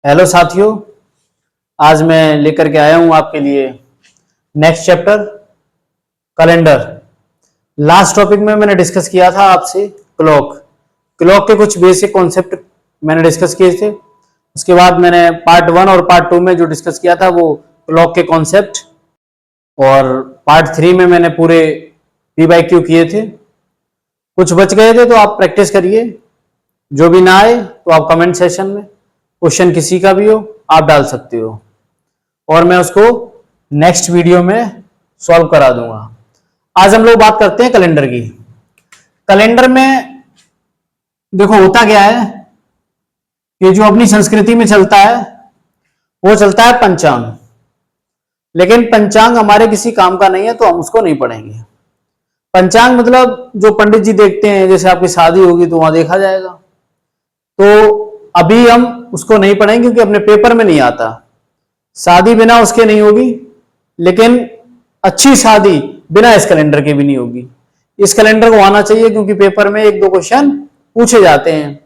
Hello साथियों, आज मैं लेकर के आया हूं आपके लिए next chapter calendar. Last topic में मैंने डिस्कस किया था आपसे क्लॉक के कुछ बेसिक कॉन्सेप्ट मैंने डिस्कस किए थे। उसके बाद मैंने पार्ट 1 और पार्ट 2 में जो डिस्कस किया था वो क्लॉक के कॉन्सेप्ट, और पार्ट 3 में मैंने पूरे P/Q किए थे। कुछ बच गए थे तो आप प्रैक्टिस करिए, जो भी ना आए तो आप कमेंट सेशन में क्वेश्चन किसी का भी हो आप डाल सकते हो और मैं उसको नेक्स्ट वीडियो में सॉल्व करा दूंगा। आज हम लोग बात करते हैं कैलेंडर की। कैलेंडर में देखो होता क्या है कि जो अपनी संस्कृति में चलता है वो चलता है पंचांग, लेकिन पंचांग हमारे किसी काम का नहीं है तो हम उसको नहीं पढ़ेंगे। पंचांग मतलब जो पंडित जी देखते हैं, जैसे आपकी शादी होगी तो वहां देखा जाएगा, तो अभी हम उसको नहीं पढ़ेंगे क्योंकि अपने पेपर में नहीं आता। शादी बिना उसके नहीं होगी, लेकिन अच्छी शादी बिना इस कैलेंडर के भी नहीं होगी। इस कैलेंडर को आना चाहिए क्योंकि पेपर में 1-2 क्वेश्चन पूछे जाते हैं।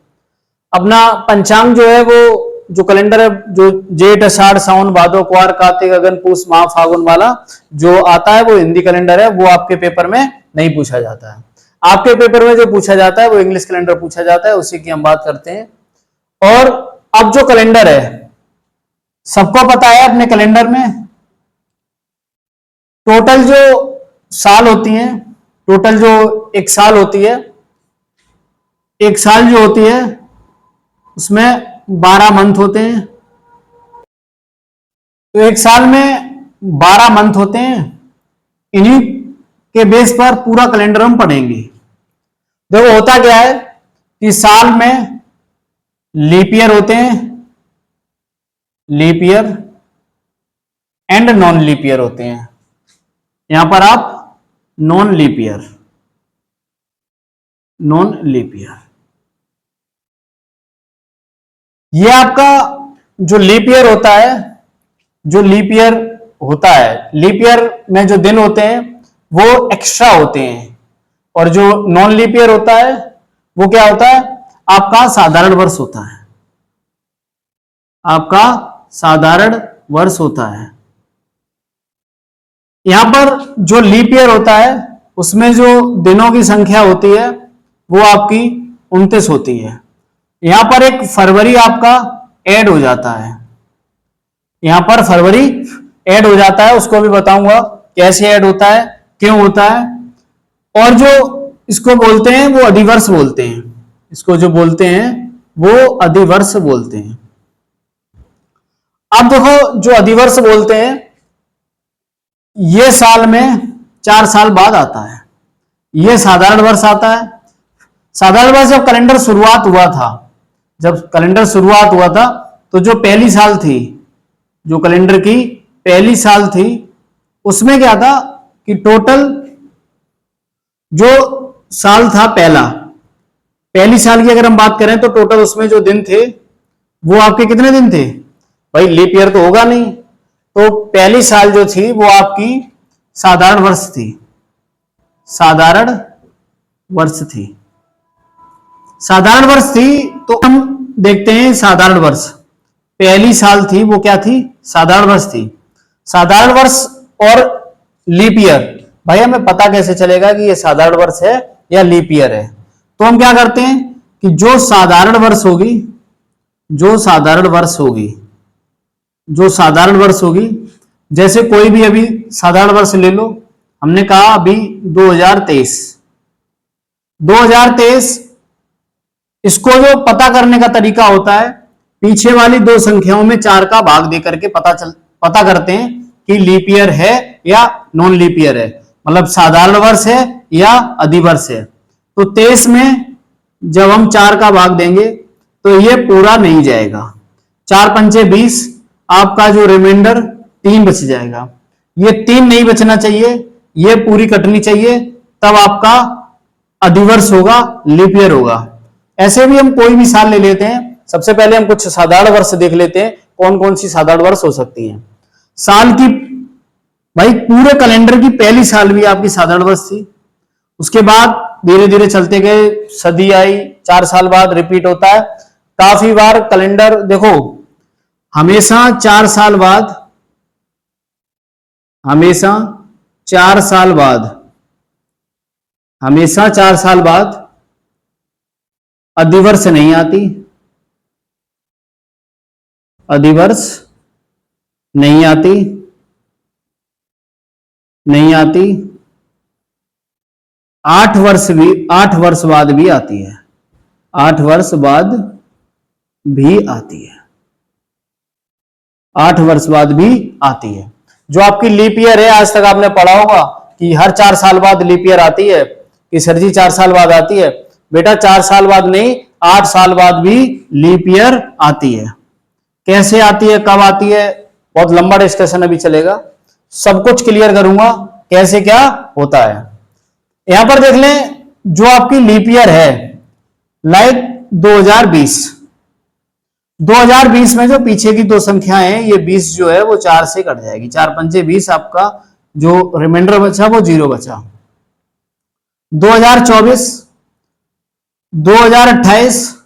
अपना पंचांग जो है, वो जो कैलेंडर है, जो जेठ आषाढ़ सावन भादो क्वार कार्तिक अगन पूस माह फागुन वाला जो आता है वो हिंदी कैलेंडर है, वो आपके पेपर में नहीं पूछा जाता है। आपके पेपर में जो पूछा जाता है वो इंग्लिश कैलेंडर पूछा जाता है, उसी की हम बात करते हैं। और अब जो कैलेंडर है, सबको पता है अपने कैलेंडर में टोटल जो साल होती हैं, टोटल जो एक साल होती है, एक साल जो होती है उसमें 12 मंथ होते हैं। तो एक साल में 12 मंथ होते हैं। इन्हीं के बेस पर पूरा कैलेंडर हम पढ़ेंगे। देखो होता क्या है कि साल में लीप ईयर होते हैं, leap year and non leap year होते हैं। यहां पर आप non leap year, non leap year, ये आपका जो लीप ईयर होता है, जो लीप ईयर होता है, लीप ईयर में जो दिन होते हैं वो एक्स्ट्रा होते हैं, और जो नॉन लीप ईयर होता है वो क्या होता है, आपका साधारण वर्ष होता है, आपका साधारण वर्ष होता है। यहां पर जो लीप ईयर होता है उसमें जो दिनों की संख्या होती है वो आपकी 29 होती है। यहां पर एक फरवरी आपका ऐड हो जाता है, यहां पर फरवरी ऐड हो जाता है, उसको भी बताऊंगा कैसे ऐड होता है, क्यों होता है। और जो इसको बोलते हैं वो अधिवर्ष बोलते हैं, इसको जो बोलते हैं वो अधिवर्ष बोलते हैं। अब देखो जो अधिवर्ष बोलते हैं ये साल में 4 साल बाद आता है, ये साधारण वर्ष आता है। साधारण वर्ष जब कैलेंडर शुरुआत हुआ था, जब कैलेंडर शुरुआत हुआ था तो जो पहली साल थी, जो कैलेंडर की पहली साल थी, उसमें क्या था कि टोटल जो साल था पहली साल की अगर हम बात करें तो टोटल उसमें जो दिन थे वो आपके कितने दिन थे, भाई लीप ईयर तो होगा नहीं, तो पहली साल जो थी वो आपकी साधारण वर्ष थी, साधारण वर्ष थी, साधारण वर्ष थी। तो हम देखते हैं साधारण वर्ष, पहली साल थी वो क्या थी, साधारण वर्ष थी। साधारण वर्ष और लीप ईयर, भाई हमें पता कैसे चलेगा कि ये साधारण वर्ष है या लीप ईयर है, तो हम क्या करते हैं कि जो साधारण वर्ष होगी, जो साधारण वर्ष होगी, जो साधारण वर्ष होगी, जैसे कोई भी अभी साधारण वर्ष ले लो, हमने कहा अभी 2023, इसको जो पता करने का तरीका होता है, पीछे वाली 2 संख्याओं में 4 का भाग देकर के पता करते हैं कि लीप ईयर है या नॉन लीप ईयर है, मतलब साधारण वर्ष है या अधिवर्ष है। तो 23 में जब हम 4 का भाग देंगे तो ये पूरा नहीं जाएगा, 4 पंचे 20, आपका जो रिमाइंडर 3 बच जाएगा। ये 3 नहीं बचना चाहिए, ये पूरी कटनी चाहिए, तब आपका अधिवर्ष होगा, लीप ईयर होगा। ऐसे भी हम कोई भी साल ले लेते हैं। सबसे पहले हम कुछ साधारण वर्ष देख लेते हैं, कौन कौन सी साधारण वर्ष हो सकती है। साल की, भाई पूरे कैलेंडर की पहली साल भी आपकी साधारण वर्ष थी, उसके बाद धीरे धीरे चलते गए, सदी आई, 4 साल बाद रिपीट होता है। काफी बार कैलेंडर देखो, हमेशा 4 साल बाद, हमेशा 4 साल बाद, हमेशा 4 साल बाद अधिवर्ष नहीं आती, अधिवर्ष नहीं आती, नहीं आती। 8 वर्ष भी, 8 वर्ष बाद भी आती है, 8 वर्ष बाद भी आती है, 8 वर्ष बाद भी आती है। जो आपकी लीप ईयर है, आज तक आपने पढ़ा होगा कि हर 4 साल बाद लीप ईयर आती है, कि सर जी 4 साल बाद आती है। बेटा 4 साल बाद नहीं, 8 साल बाद भी लीप ईयर आती है। कैसे आती है, कब आती है, बहुत लंबा डिस्कशन अभी चलेगा, सब कुछ क्लियर करूंगा कैसे क्या होता है। यहां पर देख लें, जो आपकी लीप ईयर है, लाइक 2020, 2020 में जो पीछे की दो संख्याएं हैं, ये 20 जो है वो 4 से कट जाएगी, 4 पंजे 20, आपका जो रिमाइंडर बचा वो 0 बचा। 2024, 2028,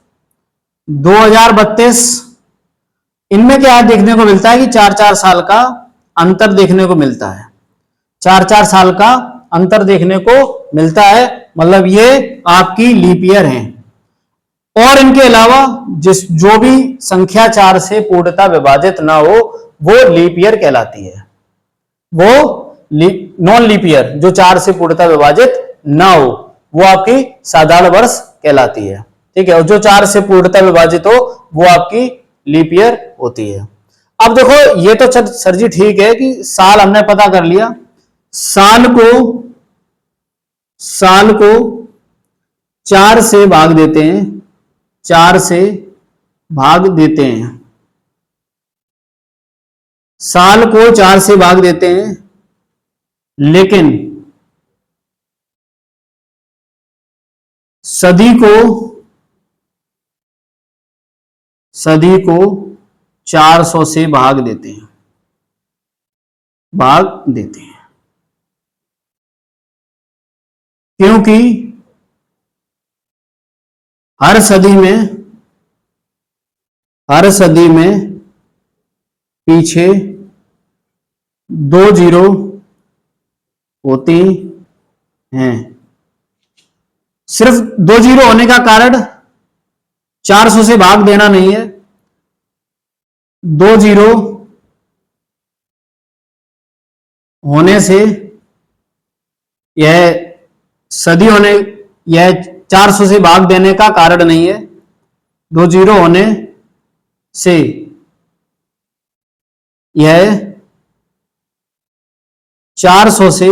2032, इनमें क्या देखने को मिलता है कि 4-4 साल का अंतर देखने को मिलता है, 4-4 साल का अंतर देखने को मिलता है, मतलब ये आपकी लीप ईयर है। और इनके अलावा जो भी संख्या 4 से पूर्णतः विभाजित ना हो, वो लीप ईयर कहलाती है, वो नॉन लीप ईयर, जो 4 से पूर्णतः विभाजित ना हो, वो आपकी साधारण वर्ष कहलाती है। ठीक है, और जो 4 से पूर्णतः विभाजित हो, वो आपकी लीप ईयर होती है। अब देखो, ये तो सर जी ठीक है कि साल हमने पता कर लिया, साल को 4 से भाग देते हैं, 4 से भाग देते हैं, साल को 4 से भाग देते हैं, लेकिन सदी को 400 से भाग देते हैं, क्योंकि हर सदी में पीछे 2 जीरो होती हैं। सिर्फ 2 जीरो होने का कारण 400 से भाग देना नहीं है, 2 जीरो होने से यह सदी होने, यह 400 से भाग देने का कारण नहीं है, 2 जीरो होने से यह 400 से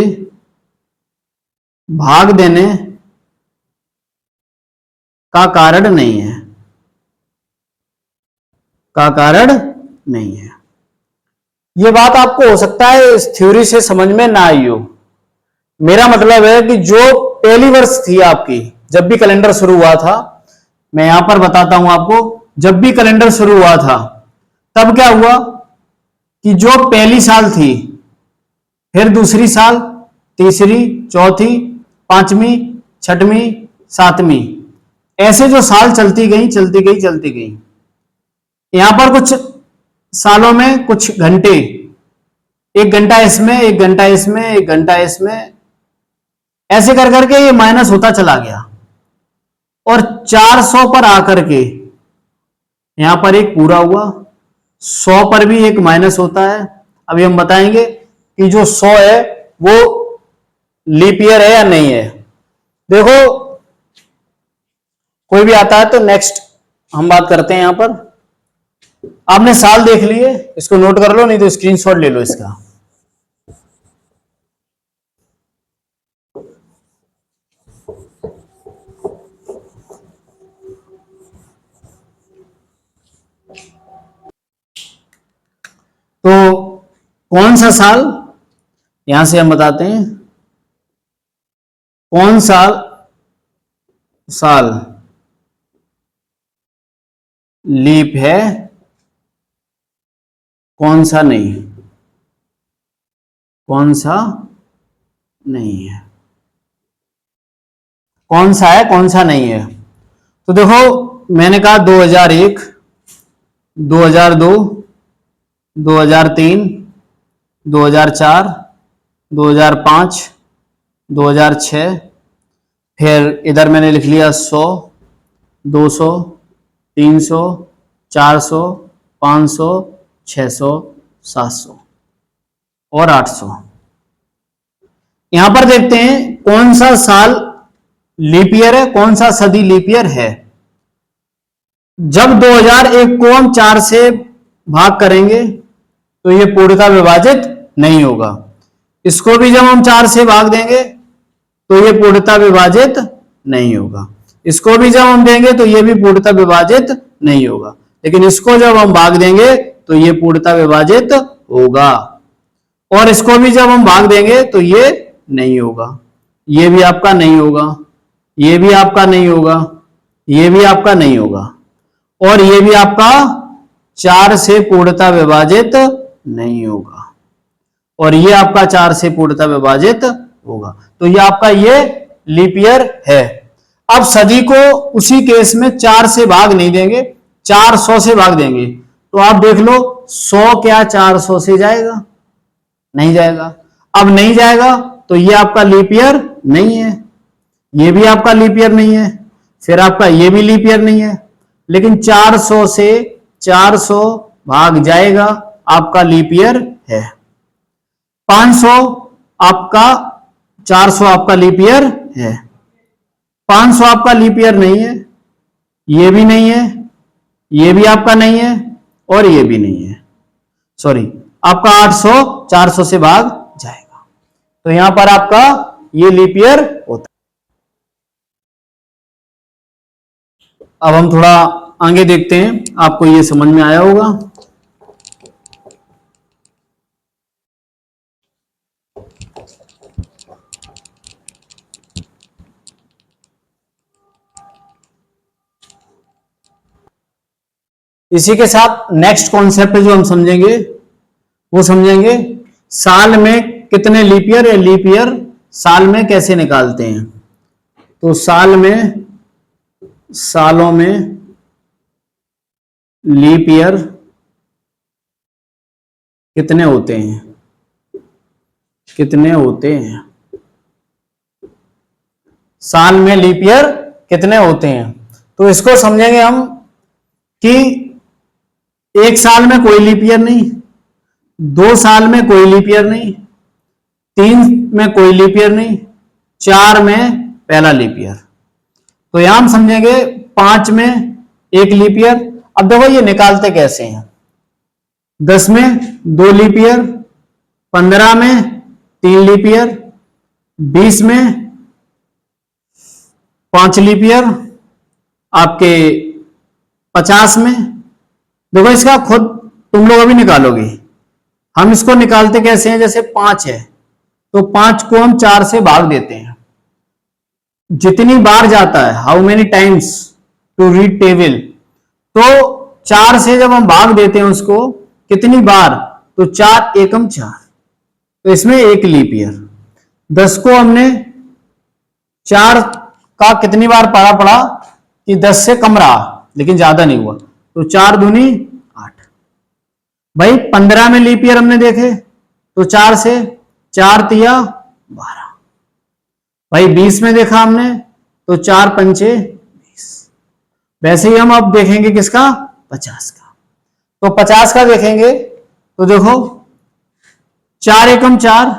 भाग देने का कारण नहीं है, यह बात आपको हो सकता है इस थ्योरी से समझ में ना आई हो। मेरा मतलब है कि जो पहली वर्ष थी आपकी, जब भी कैलेंडर शुरू हुआ था, मैं यहां पर बताता हूं आपको, जब भी कैलेंडर शुरू हुआ था, तब क्या हुआ कि जो पहली साल थी, फिर दूसरी साल, तीसरी, चौथी, पांचवी, छठवीं, सातवीं, ऐसे जो साल चलती गई, यहां पर कुछ सालों में कुछ घंटे, 1 घंटा इसमें, 1 घंटा इसमें, 1 घंटा इसमें, ऐसे कर करके ये माइनस होता चला गया, और 400 पर आकर के यहां पर एक पूरा हुआ, 100 पर भी एक माइनस होता है। अभी हम बताएंगे कि जो 100 है वो लीप ईयर है या नहीं है। देखो, कोई भी आता है तो नेक्स्ट हम बात करते हैं। यहां पर आपने साल देख लिए, इसको नोट कर लो, नहीं तो स्क्रीनशॉट ले लो इसका। तो कौन सा साल, यहां से हम बताते हैं, कौन साल लीप है, कौन सा नहीं है, कौन सा है, कौन सा नहीं है। तो देखो, मैंने कहा 2001, 2002, 2003, 2004, 2005, 2006, फिर इधर मैंने लिख लिया 100, 200, 300, 400, 500, 600, 700 और 800। यहां पर देखते हैं कौन सा साल लीप ईयर है, कौन सा सदी लीप ईयर है। जब 2001 को हम 4 से भाग करेंगे तो ये पूर्णतः विभाजित नहीं होगा। इसको भी जब हम 4 से भाग देंगे तो ये पूर्णतः विभाजित नहीं होगा। इसको भी जब हम देंगे तो ये भी पूर्णतः विभाजित नहीं होगा। लेकिन इसको जब हम भाग देंगे तो ये पूर्णतः विभाजित होगा। और इसको भी जब हम भाग देंगे तो ये नहीं होगा। ये भी आपका नहीं होगा, ये भी आपका नहीं होगा, ये भी आपका नहीं होगा, और ये भी आपका 4 से पूर्णतः विभाजित नहीं होगा, और ये आपका 4 से पूर्णतः विभाजित होगा। तो ये आपका ये लीप ईयर है। अब सदी को उसी केस में 4 से भाग नहीं देंगे, 400 से भाग देंगे। तो आप देख लो 100 क्या 400 से जाएगा? नहीं जाएगा। अब नहीं जाएगा तो ये आपका लीप ईयर नहीं है, ये भी आपका लीप ईयर नहीं है, फिर आपका ये भी लीप ईयर नहीं है। लेकिन 400 से 400 भाग जाएगा, आपका लीप ईयर है। 500 आपका 400 आपका लीप ईयर है। 500 आपका लीप ईयर नहीं है, ये भी नहीं है, ये भी आपका नहीं है, और ये भी नहीं है। सॉरी, आपका 800 400 से भाग जाएगा। तो यहां पर आपका ये लीप ईयर होता है। अब हम थोड़ा आगे देखते हैं, आपको ये समझ में आया होगा। इसी के साथ नेक्स्ट कॉन्सेप्ट जो हम समझेंगे वो समझेंगे साल में कितने लीप ईयर या लीप ईयर साल में कैसे निकालते हैं। तो सालों में लीप ईयर कितने होते हैं, कितने होते हैं, साल में लीप ईयर कितने होते हैं। तो इसको समझेंगे हम कि एक साल में कोई लीप ईयर नहीं, 2 साल में कोई लीप ईयर नहीं, 3 में कोई लीप ईयर नहीं, 4 में पहला लीप ईयर। तो यहां हम समझेंगे 5 में एक लीप ईयर। अब देखो ये निकालते कैसे हैं। 10 में 2 लीप ईयर, 15 में 3 लीप ईयर, 20 में 5 लीप ईयर, आपके 50 में। देखो इसका खुद तुम लोग अभी निकालोगे। हम इसको निकालते कैसे हैं, जैसे 5 है तो 5 को हम 4 से भाग देते हैं। जितनी बार जाता है, how many times to read table, तो 4 से जब हम भाग देते हैं उसको कितनी बार, तो 4 एकम 4, तो इसमें एक लीप ईयर। 10 को हमने 4 का कितनी बार पढ़ा कि 10 से कम रहा लेकिन ज्यादा नहीं हुआ, तो 4 दूनी 8। भाई 15 में लीप ईयर हमने देखे तो 4 से 4 तिया 12। भाई 20 में देखा हमने तो 4 पंचे 20। वैसे ही हम अब देखेंगे किसका, 50 का। तो 50 का देखेंगे तो देखो 4 एकम 4,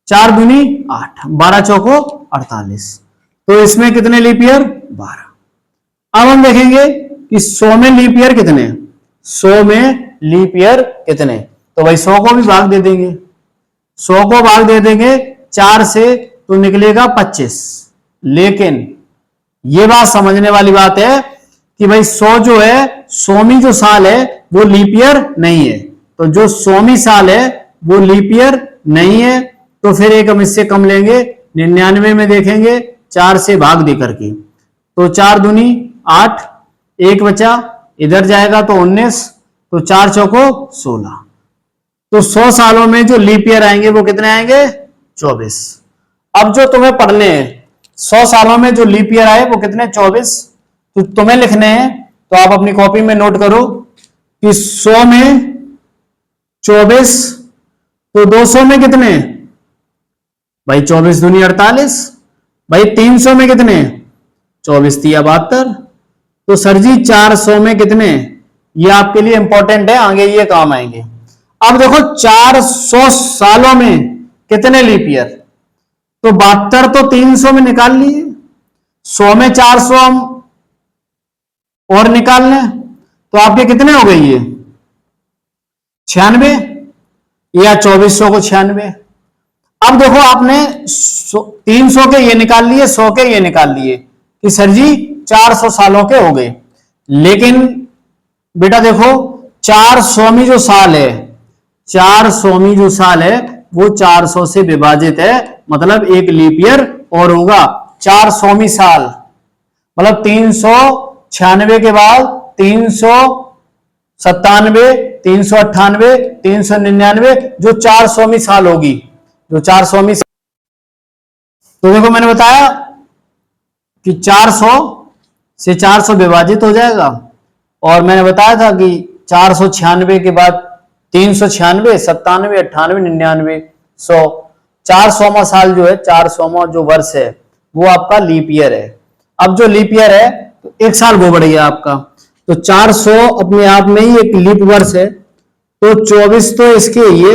4 दूनी 8, 12 चौको 48। तो इसमें कितने लीप ईयर, 12। अब हम देखेंगे कि 100 में लीप ईयर कितने, 100 में लीप ईयर कितने। तो भाई 100 को भी भाग दे देंगे, 100 को भाग दे देंगे 4 से तो निकलेगा 25। लेकिन ये बात समझने वाली बात है कि भाई 100 जो है 100वीं जो साल है वो लीप ईयर नहीं है। तो जो 100वीं साल है वो लीप ईयर नहीं है, तो फिर एक हम इससे कम लेंगे। 99 में देखेंगे 4 से भाग दे करके, तो 4 दूनी 8, 1 बचा, इधर जाएगा तो 19, तो 4 चौको 16। तो 100 सालों में जो लीप ईयर आएंगे वो कितने आएंगे, 24। अब जो तुम्हें पढ़ने हैं 100 सालों में जो लीप ईयर आए वो कितने, 24। तो तुम्हें लिखने हैं, तो आप अपनी कॉपी में नोट करो कि 100 में 24, तो 200 में कितने भाई, 24 दूनी 48, भाई 300 में कितने 24 तिया 72, तो सर जी 400 में कितने, ये आपके लिए इंपॉर्टेंट है, आगे ये काम आएंगे। अब देखो 400 सालों में कितने लीप ईयर, तो 72 तो 300 में निकाल लिए, 100 में 400 हम और निकाल लें, तो आपके कितने हो गए ये 96, या 2400 को 96। अब देखो आपने 300 के ये निकाल लिए, 100 के ये निकाल लिए, कि सर जी 400 सालों के हो गए, लेकिन बेटा देखो 400वीं जो साल है, 400वीं जो साल है वो 400 से विभाजित है, मतलब एक लीप ईयर और होगा 400वीं साल, मतलब 396 के बाद 397, 398, 399, जो 400वीं साल होगी, जो 400वीं, तो देखो मैंने बताया कि 400 से 400 विभाजित हो जाएगा, और मैंने बताया था कि 496 के बाद 396, 97, 98, 99, 100, 400वां साल जो है, 400वां जो वर्ष है वो आपका लीप ईयर है। अब जो लीप ईयर है तो एक साल वो बढ़ गया आपका, तो 400 अपने आप में ही एक लीप वर्ष है, तो 24 तो इसके ये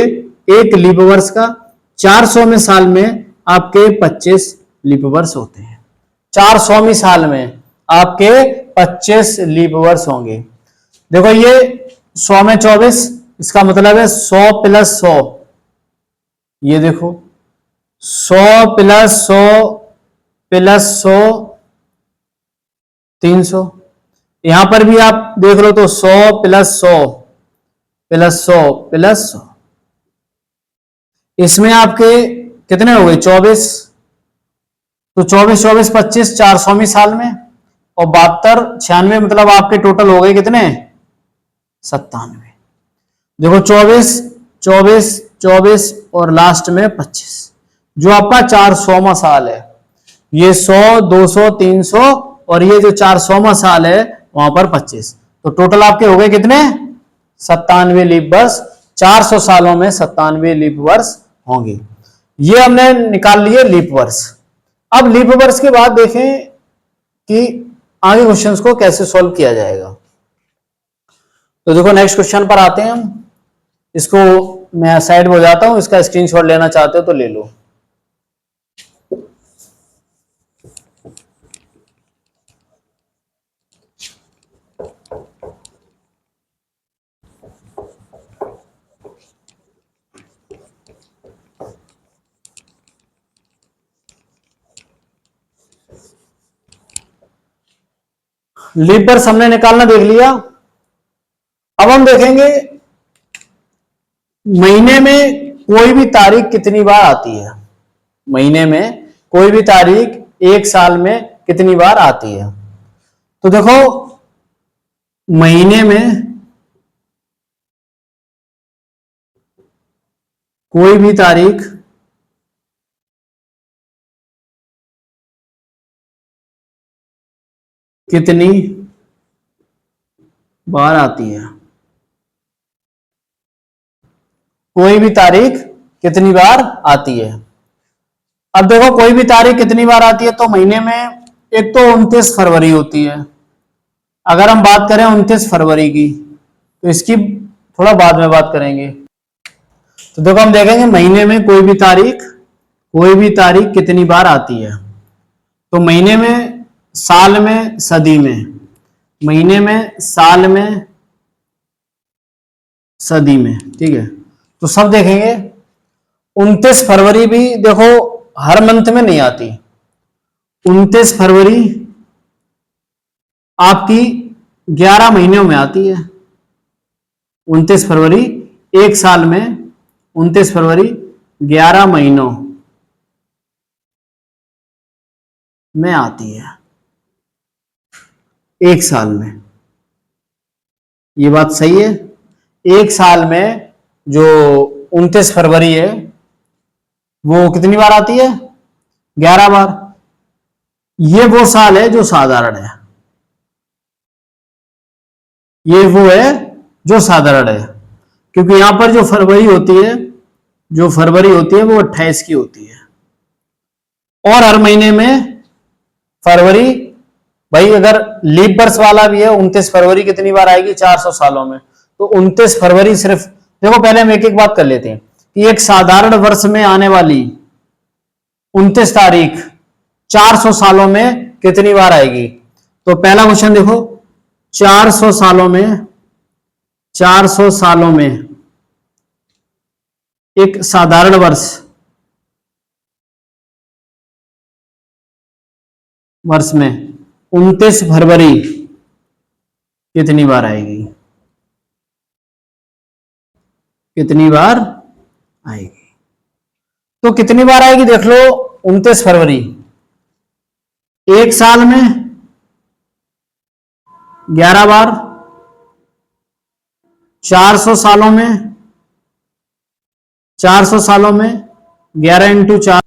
एक लीप वर्ष का, 400 में साल में आपके 25 लीप वर्ष होते हैं, 400वीं साल में आपके 25 लीप वर्ष होंगे। देखो ये 100 में 24, इसका मतलब है 100 प्लस 100, ये देखो 100 प्लस 100 प्लस 100 300, यहां पर भी आप देख लो तो 100 प्लस 100 प्लस 100 प्लस 100, इसमें आपके कितने हो गए 24, तो 24 24 25 400वीं साल में, और 72 96, मतलब आपके टोटल हो गए कितने 97। देखो 24 24 24 और लास्ट में 25, जो आपका 400वां साल है, ये 100 200 300, और ये जो 400वां साल है वहां पर 25, तो टोटल आपके हो गए कितने 97 लीप वर्ष, 400 सालों में 97 लीप वर्ष होंगे। ये हमने निकाल लिए लीप वर्ष। अब लीप वर्ष के बाद देखें कि आगे क्वेश्चंस को कैसे सॉल्व किया जाएगा। तो देखो नेक्स्ट क्वेश्चन पर आते हैं हम, इसको मैं साइड में हो जाता हूं, इसका स्क्रीनशॉट लेना चाहते हो तो ले लो। लीप वर्ष हमने निकालना देख लिया। अब हम देखेंगे महीने में कोई भी तारीख कितनी बार आती है, महीने में कोई भी तारीख एक साल में कितनी बार आती है। तो देखो महीने में कोई भी तारीख कितनी बार आती है, कोई भी तारीख कितनी बार आती है। अब देखो कोई भी तारीख कितनी बार आती है, तो महीने में एक तो 29 फरवरी होती है, अगर हम बात करें 29 फरवरी की, तो इसकी थोड़ा बाद में बात करेंगे। तो देखो हम देखेंगे महीने में कोई भी तारीख कितनी बार आती है, तो महीने में, साल में, सदी में, महीने में, साल में, सदी में, ठीक है। तो सब देखेंगे। 29 फरवरी भी देखो हर मंथ में नहीं आती, 29 फरवरी आपकी 11 महीनों में आती है, 29 फरवरी एक साल में, 29 फरवरी 11 महीनों में आती है एक साल में। ये बात सही है, एक साल में जो 29 फरवरी है वो कितनी बार आती है 11 बार। ये वो साल है जो साधारण है, ये वो है जो साधारण है, क्योंकि यहां पर जो फरवरी होती है, जो फरवरी होती है वो 28 की होती है। और हर महीने में फरवरी, भाई अगर लीप वर्ष वाला भी है, 29 फरवरी कितनी बार आएगी 400 सालों में, तो 29 फरवरी सिर्फ, देखो पहले हम एक एक बात कर लेते हैं कि एक साधारण वर्ष में आने वाली 29 तारीख 400 सालों में कितनी बार आएगी। तो पहला क्वेश्चन देखो, 400 सालों में, 400 सालों में एक साधारण वर्ष में 29 फरवरी कितनी बार आएगी, कितनी बार आएगी। तो कितनी बार आएगी देख लो, 29 फरवरी एक साल में 11 बार, 400 सालों में, 400 सालों में 11 इंटू 4,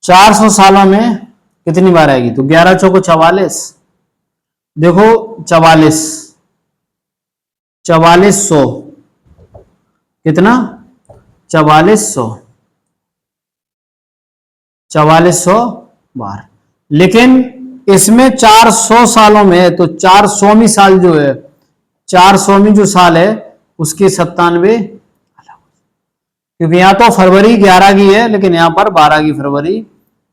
400 सालों में कितनी बार आएगी, तो 11 चौको 44, देखो 44, 4400, कितना 4400, 4400 बार। लेकिन इसमें 400 सालों में, तो 400वीं साल जो है, 400वीं जो साल है उसकी 97, क्योंकि यहां तो फरवरी 11 की है लेकिन यहां पर 12 की फरवरी,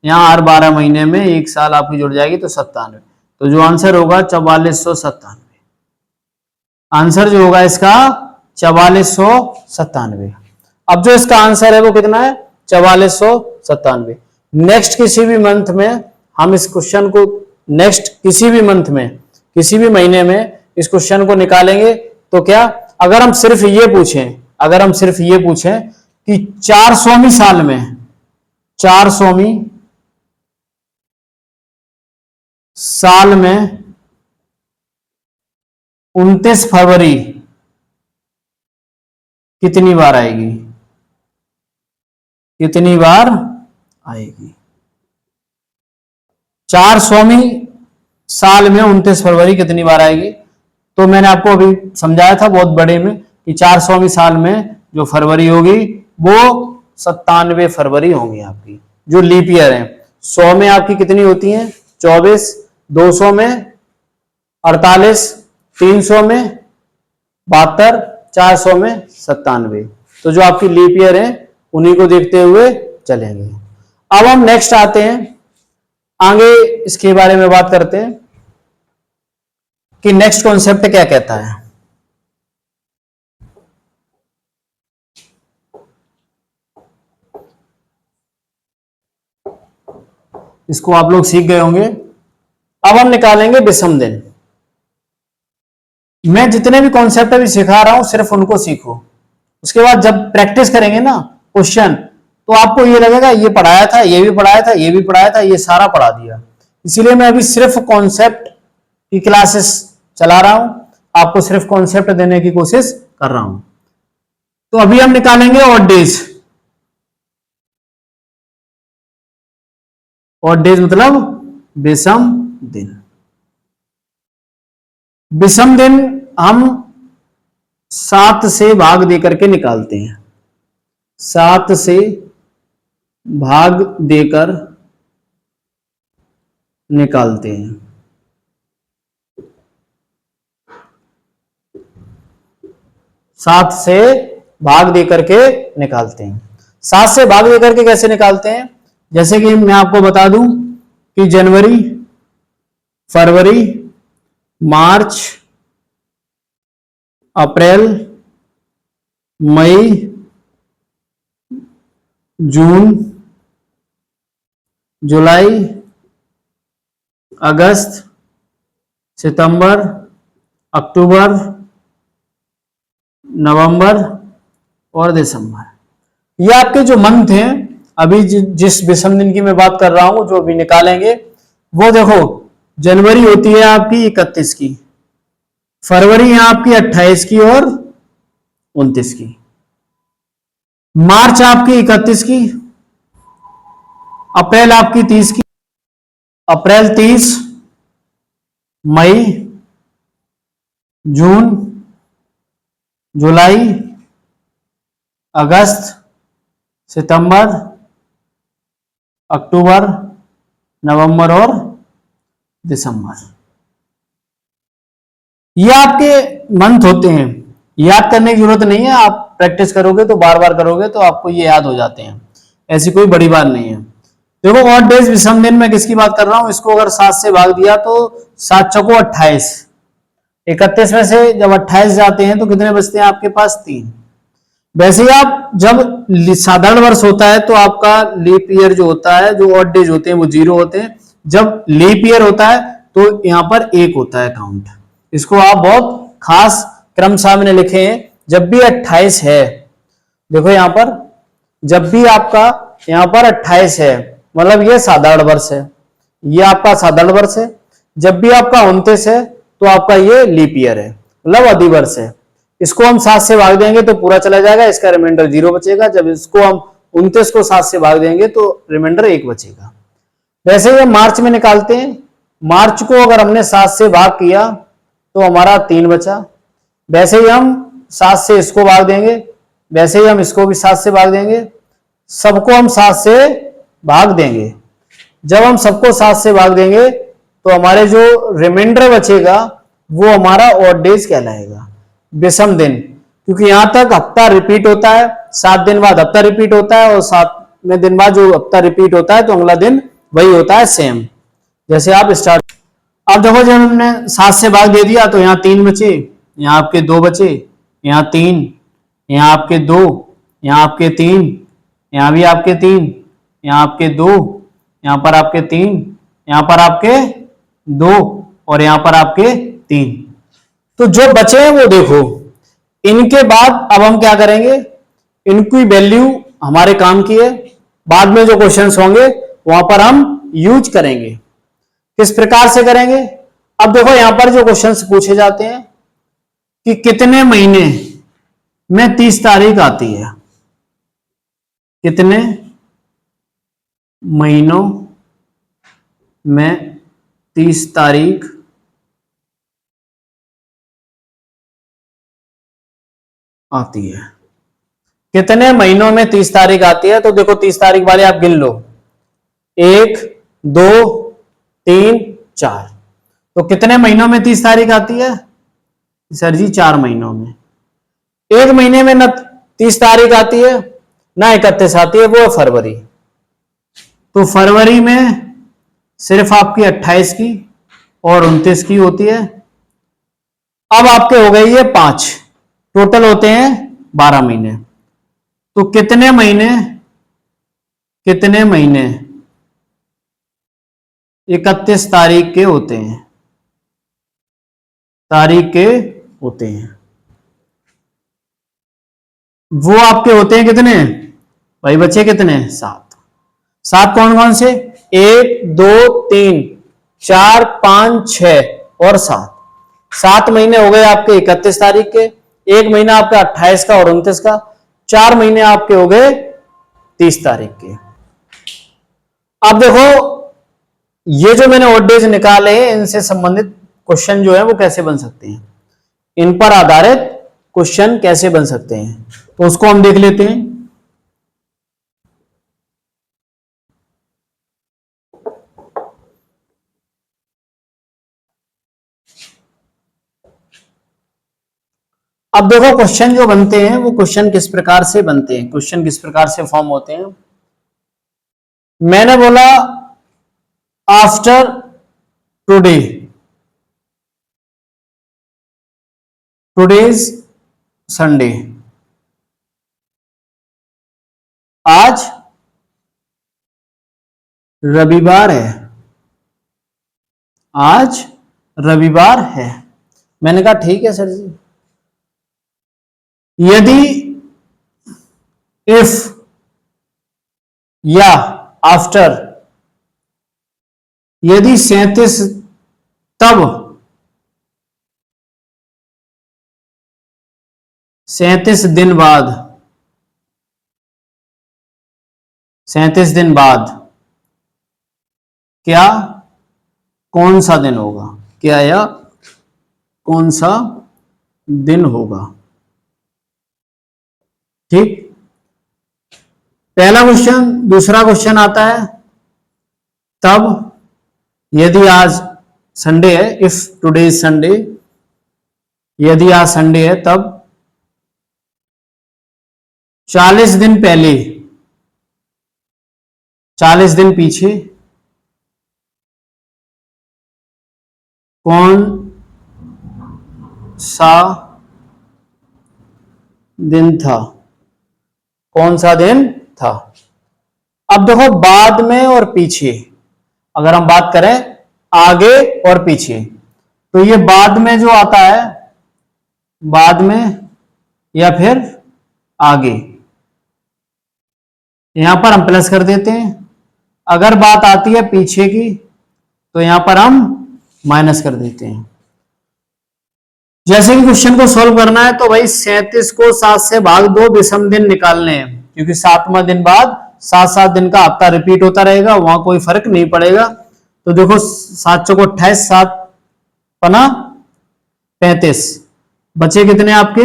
यहां हर 12 महीने में एक साल आपकी जुड़ जाएगी, तो 97। तो जो आंसर होगा 4497, आंसर जो होगा इसका 4497। अब जो इसका आंसर है वो कितना है, 4497। नेक्स्ट किसी भी मंथ में हम इस क्वेश्चन को, नेक्स्ट किसी भी मंथ में, किसी भी महीने में इस क्वेश्चन को निकालेंगे। तो क्या, अगर हम सिर्फ ये पूछें, अगर हम सिर्फ ये पूछें कि 400वीं साल में, 400वीं साल में 29 फरवरी कितनी बार आएगी, कितनी बार आएगी। 400वीं साल में 29 फरवरी कितनी बार आएगी, तो मैंने आपको अभी समझाया था बहुत बड़े में कि 400वीं साल में जो फरवरी होगी वो 97 फरवरी होंगी आपकी, जो लीप ईयर है। 100 में आपकी कितनी होती है 24, 200 में 48, 300 में 72, 400 में 97। तो जो आपकी लीप ईयर है उन्हीं को देखते हुए चलेंगे। अब हम नेक्स्ट आते हैं, आगे इसके बारे में बात करते हैं कि नेक्स्ट कॉन्सेप्ट क्या कहता है। इसको आप लोग सीख गए होंगे। अब हम निकालेंगे विषम दिन। मैं जितने भी कॉन्सेप्ट अभी सिखा रहा हूं सिर्फ उनको सीखो, उसके बाद जब प्रैक्टिस करेंगे ना क्वेश्चन, तो आपको ये लगेगा ये पढ़ाया था, ये भी पढ़ाया था, ये भी पढ़ाया था, ये सारा पढ़ा दिया। इसीलिए मैं अभी सिर्फ कॉन्सेप्ट की क्लासेस चला रहा हूं, आपको सिर्फ कॉन्सेप्ट देने की कोशिश कर रहा हूं। तो अभी हम निकालेंगे ऑड डेज। ऑड डेज मतलब विषम दिन। विषम दिन हम 7 से भाग देकर के निकालते हैं, 7 से भाग देकर निकालते हैं। 7 से भाग देकर के निकालते हैं। 7 से भाग देकर के कैसे निकालते हैं, जैसे कि मैं आपको बता दूं कि जनवरी, फरवरी, मार्च, अप्रैल, मई, जून, जुलाई, अगस्त, सितंबर, अक्टूबर, नवंबर और दिसंबर। ये आपके जो मंथ हैं, अभी जिस विषम दिन की मैं बात कर रहा हूं, जो अभी निकालेंगे, वो देखो जनवरी होती है आपकी 31 की, फरवरी है आपकी 28 की और 29 की, मार्च आपकी 31 की, अप्रैल आपकी 30 की, अप्रैल 30, मई, जून, जुलाई, अगस्त, सितंबर, अक्टूबर, नवंबर और दिसंबर। ये आपके मंथ होते हैं, याद करने की जरूरत नहीं है, आप प्रैक्टिस करोगे तो बार बार करोगे तो आपको ये याद हो जाते हैं, ऐसी कोई बड़ी बात नहीं है। देखो ऑड डेज विषम दिन में किसकी बात कर रहा हूं, इसको अगर 7 से भाग दिया तो 7 चौको 28, 31 में से जब 28 जाते हैं तो कितने बचते हैं आपके पास, 3। वैसे ही आप जब साधारण वर्ष होता है तो आपका लीप ईयर जो होता है, जो ऑड डेज होते हैं वो 0 होते हैं। जब लीप ईयर होता है तो यहां पर 1 होता है काउंट। इसको आप बहुत खास क्रम सामने लिखे हैं। जब भी 28 है, देखो यहां पर जब भी आपका यहां पर 28 है मतलब ये साधारण वर्ष है, ये आपका साधारण वर्ष है। जब भी आपका 29 है तो आपका ये लीप ईयर है, मतलब अधिवर्ष है। इसको हम 7 से भाग देंगे तो पूरा चला जाएगा, इसका रिमाइंडर 0 बचेगा। जब इसको हम 29 को 7 से भाग देंगे तो रिमाइंडर 1 बचेगा। वैसे ही मार्च में निकालते हैं, मार्च को अगर हमने 7 से भाग किया तो हमारा 3 बचा। वैसे ही हम 7 से इसको भाग देंगे, वैसे ही हम इसको भी 7 से भाग देंगे, सबको हम 7 से भाग देंगे। जब हम सबको 7 से भाग देंगे तो हमारे जो रिमाइंडर बचेगा वो हमारा ऑड डेज कहलाएगा, विषम दिन। क्योंकि यहां तक हफ्ता रिपीट होता है, 7 दिन बाद हफ्ता रिपीट होता है, और 7वें दिन बाद जो हफ्ता रिपीट होता है तो अगला दिन वही होता है सेम। जैसे आप स्टार्ट, अब देखो जब हमने 7 से भाग दे दिया तो यहाँ 3 बचे, यहाँ आपके 2 बचे, यहाँ 3, यहाँ आपके 2, यहाँ आपके 3, यहाँ भी आपके 3, यहाँ आपके 2, यहाँ पर आपके 3, यहाँ पर आपके 2 और यहाँ पर आपके 3। तो जो बचे हैं वो देखो, इनके बाद अब हम क्या करेंगे, इनकी वैल्यू हमारे काम की है, बाद में जो क्वेश्चंस होंगे वहां पर हम यूज करेंगे। किस प्रकार से करेंगे, अब देखो यहां पर जो क्वेश्चंस पूछे जाते हैं कि कितने महीने में 30 तारीख आती है, कितने महीनों में 30 तारीख आती है, कितने महीनों में 30 तारीख आती है। तो देखो 30 तारीख वाले आप गिन लो, 1 2 3 4। तो कितने महीनों में 30 तारीख आती है सर जी, 4 महीनों में। एक महीने में न 30 तारीख आती है ना 31 आती है, वो है फरवरी। तो फरवरी में सिर्फ आपकी 28 की और 29 की होती है। अब आपके हो गए ये 5, टोटल होते हैं 12 महीने। तो कितने महीने 31 तारीख के होते हैं, तारीख के होते हैं, वो आपके होते हैं कितने भाई, बचे कितने 7। 7 कौन कौन से, 1 2 3 4 5 6 और 7। 7 महीने हो गए आपके 31 तारीख के, एक महीना आपका 28 का और 29 का, 4 महीने आपके हो गए 30 तारीख के। अब देखो ये जो मैंने ऑड डेज निकाले हैं इनसे संबंधित क्वेश्चन जो है वो कैसे बन सकते हैं, इन पर आधारित क्वेश्चन कैसे बन सकते हैं, तो उसको हम देख लेते हैं। अब देखो क्वेश्चन जो बनते हैं वो क्वेश्चन किस प्रकार से बनते हैं, क्वेश्चन किस प्रकार से फॉर्म होते हैं। मैंने बोला आफ्टर टुडे, टुडेज संडे, आज रविवार है, आज रविवार है। मैंने कहा ठीक है सर जी। यदि इफ या आफ्टर, यदि 37 तब, 37 दिन बाद, 37 दिन बाद क्या कौन सा दिन होगा, क्या या कौन सा दिन होगा। ठीक, पहला क्वेश्चन। दूसरा क्वेश्चन आता है तब यदि आज संडे है, इफ टुडे इज संडे, यदि आज संडे है तब 40 दिन पहले, 40 दिन पीछे कौन सा दिन था, कौन सा दिन था। अब देखो बाद में और पीछे, अगर हम बात करें आगे और पीछे, तो ये बाद में जो आता है, बाद में या फिर आगे, यहां पर हम प्लस कर देते हैं। अगर बात आती है पीछे की तो यहां पर हम माइनस कर देते हैं। जैसे कि क्वेश्चन को सॉल्व करना है तो भाई 37 को 7 से भाग दो, विषम दिन निकालने हैं, क्योंकि 7वां दिन बाद 7 दिन का हफ्ता रिपीट होता रहेगा, वहां कोई फर्क नहीं पड़ेगा। तो देखो 7 चौको 28, 7 पना 35, बचे कितने आपके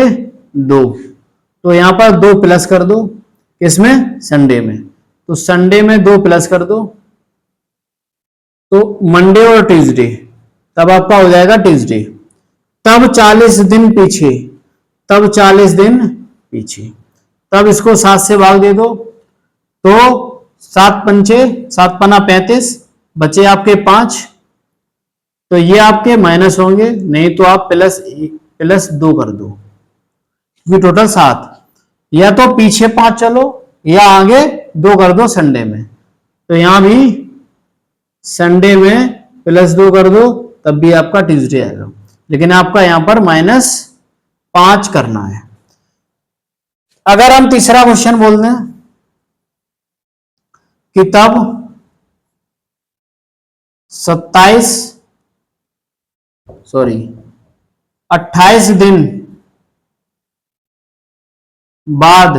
2, तो यहां पर 2 प्लस कर दो, किसमें संडे में, तो संडे में 2 प्लस कर दो, तो मंडे और ट्यूसडे, तब आपका हो जाएगा ट्यूसडे। तब 40 दिन पीछे, तब 40 दिन पीछे, तब इसको 7 से भाग दे दो, तो 7 पंचे 7 पना 35, बचे आपके 5, तो ये आपके माइनस होंगे, नहीं तो आप प्लस 2 कर दो, ये टोटल 7। या तो पीछे 5 चलो या आगे 2 कर दो संडे में, तो यहां भी संडे में प्लस 2 कर दो, तब भी आपका ट्यूसडे आएगा, लेकिन आपका यहां पर -5 करना है। अगर हम तीसरा क्वेश्चन बोल दें कि तब 28 दिन बाद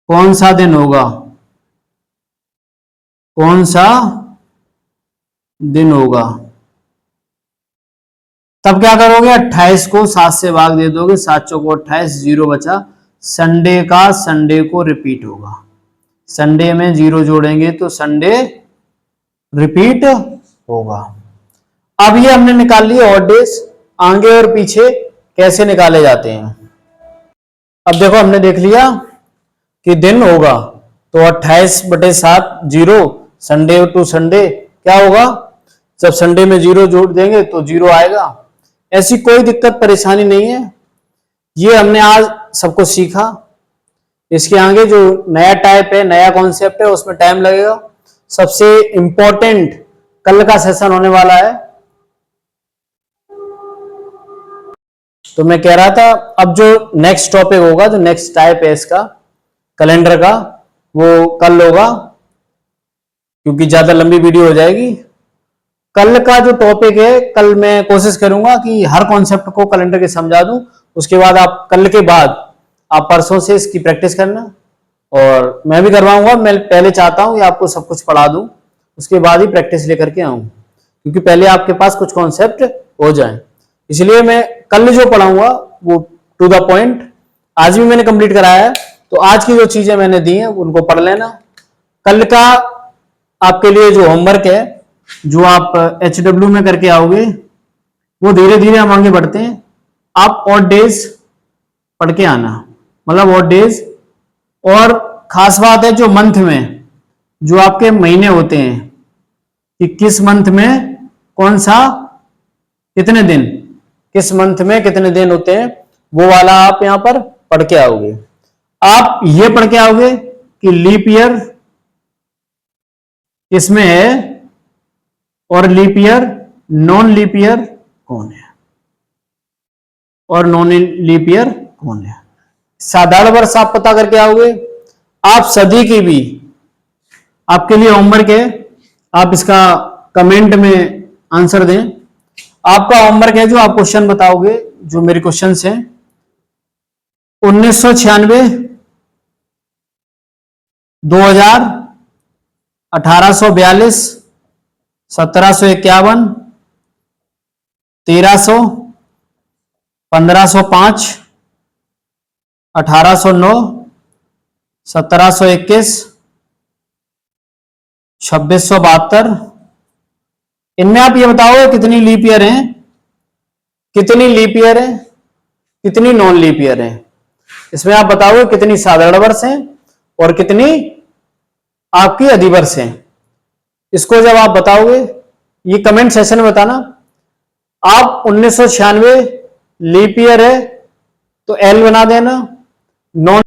कौन सा दिन होगा, कौन सा दिन होगा, तब क्या करोगे, 28 को 7 से भाग दे दोगे, 7 चौको 28, 0 बचा, संडे का संडे को रिपीट होगा, संडे में 0 जोड़ेंगे तो संडे रिपीट होगा। अब ये हमने निकाल लिए ऑड डेज, आगे और पीछे कैसे निकाले जाते हैं। अब देखो हमने देख लिया कि दिन होगा, तो 28/7 0, संडे टू संडे क्या होगा, जब संडे में 0 जोड़ देंगे तो 0 आएगा। ऐसी कोई दिक्कत परेशानी नहीं है, ये हमने आज सब कुछ सीखा। इसके आगे जो नया टाइप है, नया कॉन्सेप्ट है, उसमें टाइम लगेगा। सबसे इंपॉर्टेंट कल का सेशन होने वाला है, तो मैं कह रहा था अब जो नेक्स्ट टॉपिक होगा, जो नेक्स्ट टाइप है इसका कैलेंडर का, वो कल होगा, क्योंकि ज्यादा लंबी वीडियो हो जाएगी। कल का जो टॉपिक है, कल मैं कोशिश करूंगा कि हर कॉन्सेप्ट को कैलेंडर के समझा दूं। उसके बाद आप कल के बाद आप परसों से इसकी प्रैक्टिस करना, और मैं भी करवाऊंगा। मैं पहले चाहता हूं कि आपको सब कुछ पढ़ा दूं, उसके बाद ही प्रैक्टिस लेकर के आऊं, क्योंकि पहले आपके पास कुछ कॉन्सेप्ट हो जाए। इसलिए मैं कल जो पढ़ाऊंगा वो टू द पॉइंट, आज भी मैंने कंप्लीट कराया है, तो आज की जो चीजें मैंने दी हैं उनको पढ़ लेना। कल का आपके लिए जो होमवर्क है, जो आप HW में करके आओगे, वो धीरे धीरे हम आगे बढ़ते हैं। आप ऑड डेज पढ़ के आना, मतलब ऑड डेज, और खास बात है जो मंथ में, जो आपके महीने होते हैं कि किस मंथ में कौन सा कितने दिन, किस मंथ में कितने दिन होते हैं, वो वाला आप यहां पर पढ़ के आओगे। आप ये पढ़ के आओगे कि लीप ईयर किसमें है और leap year, non leap year कौन है, और नॉन लीप ईयर कौन है। साधारण वर्ष आप पता करके आओगे। आप सदी की भी आपके लिए होमवर्क है, आप इसका कमेंट में आंसर दें। आपका होमवर्क है जो आप क्वेश्चन बताओगे, जो मेरे क्वेश्चंस हैं 1996, 2000, 1842, 1751, 1300, 1505, 1809, 1721, 2672। इनमें आप ये बताओ कितनी लीप ईयर है, कितनी लीप ईयर है, कितनी नॉन लीप ईयर है। इसमें आप बताओगे कितनी साधारण वर्ष है और कितनी आपकी अधिवर्ष है। इसको जब आप बताओगे, ये कमेंट सेशन में बताना। आप 1996 लीप ईयर है तो एल बना देना, नॉन